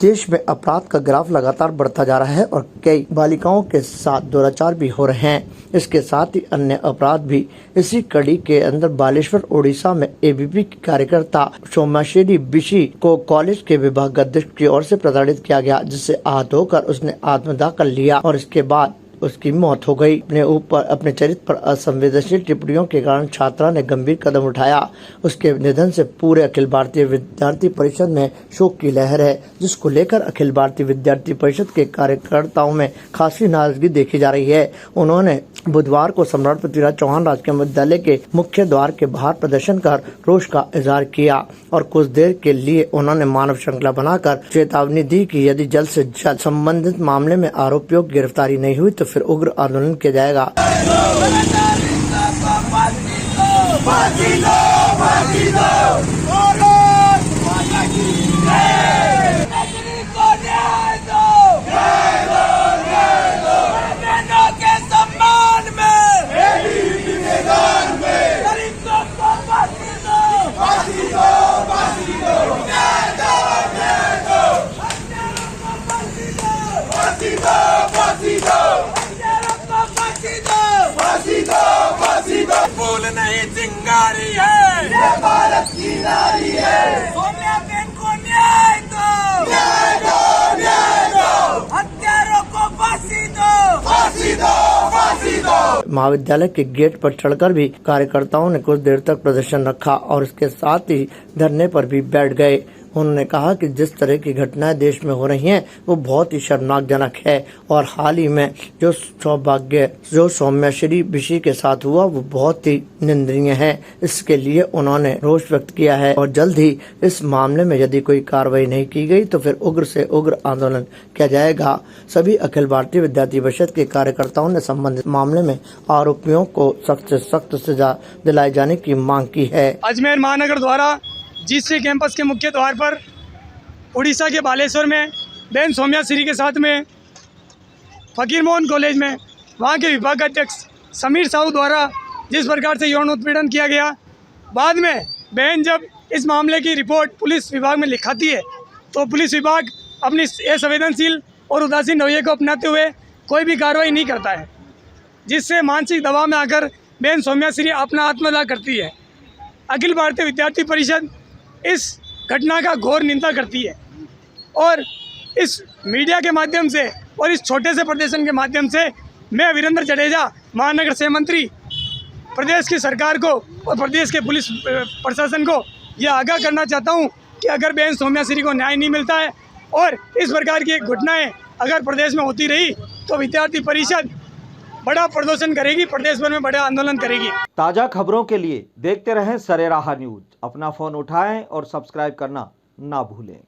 देश में अपराध का ग्राफ लगातार बढ़ता जा रहा है और कई बालिकाओं के साथ दुराचार भी हो रहे हैं। इसके साथ ही अन्य अपराध भी। इसी कड़ी के अंदर बालेश्वर ओडिशा में एबीपी की कार्यकर्ता सोमाश्री बिशी को कॉलेज के विभाग अध्यक्ष की ओर से प्रताड़ित किया गया, जिससे आहत होकर उसने आत्मदाह कर लिया और इसके बाद उसकी मौत हो गई। अपने चरित्र पर असंवेदनशील टिप्पणियों के कारण छात्रा ने गंभीर कदम उठाया। उसके निधन से पूरे अखिल भारतीय विद्यार्थी परिषद में शोक की लहर है, जिसको लेकर अखिल भारतीय विद्यार्थी परिषद के कार्यकर्ताओं में खासी नाराजगी देखी जा रही है। उन्होंने बुधवार को सम्राट पृथ्वीराज चौहान राजकीय विद्यालय के मुख्य द्वार के बाहर प्रदर्शन कर रोष का इजहार किया और कुछ देर के लिए उन्होंने मानव श्रृंखला बनाकर चेतावनी दी कि यदि जल्द से जल्द संबंधित मामले में आरोपियों की गिरफ्तारी नहीं हुई तो फिर उग्र आंदोलन किया जाएगा। फूल नहीं चिंगारी है, ये भारत की नारी है। सोनिया बहन को न्याय दो, न्याय दो, न्याय दो। हत्यारों को फांसी दो, फांसी दो, फांसी दो। महाविद्यालय के गेट पर चढ़कर भी कार्यकर्ताओं ने कुछ देर तक प्रदर्शन रखा और इसके साथ ही धरने पर भी बैठ गए। उन्होंने कहा कि जिस तरह की घटनाएं देश में हो रही हैं वो बहुत ही शर्मनाकजनक है और हाल ही में जो सोमाश्री बिशी के साथ हुआ वो बहुत ही निंदनीय है। इसके लिए उन्होंने रोष व्यक्त किया है और जल्द ही इस मामले में यदि कोई कार्रवाई नहीं की गई तो फिर उग्र से उग्र आंदोलन किया जाएगा। सभी अखिल भारतीय विद्यार्थी परिषद के कार्यकर्ताओं ने संबंधित मामले में आरोपियों को सख्त से सख्त सजा दिलाए जाने की मांग की है। अजमेर महानगर द्वारा जीसी कैंपस के मुख्य द्वार पर उड़ीसा के बालेश्वर में बहन सोमाश्री के साथ में फकीर मोहन कॉलेज में वहाँ के विभाग अध्यक्ष समीर साहू द्वारा जिस प्रकार से यौन उत्पीड़न किया गया, बाद में बहन जब इस मामले की रिपोर्ट पुलिस विभाग में लिखाती है तो पुलिस विभाग अपनी असंवेदनशील और उदासीन रवैये को अपनाते हुए कोई भी कार्रवाई नहीं करता है, जिससे मानसिक दबाव में आकर बहन सोमाश्री अपना आत्मदाह करती है। अखिल भारतीय विद्यार्थी परिषद इस घटना का घोर निंदा करती है और इस मीडिया के माध्यम से और इस छोटे से प्रदर्शन के माध्यम से मैं वीरेंद्र जडेजा, महानगर से मंत्री, प्रदेश की सरकार को और प्रदेश के पुलिस प्रशासन को यह आगाह करना चाहता हूं कि अगर बहन सोमाश्री को न्याय नहीं मिलता है और इस प्रकार की घटनाएं अगर प्रदेश में होती रही तो विद्यार्थी परिषद बड़ा प्रदर्शन करेगी, प्रदेश भर में बड़ा आंदोलन करेगी। ताज़ा खबरों के लिए देखते रहें सरेराह न्यूज। अपना फोन उठाएं और सब्सक्राइब करना ना भूलें।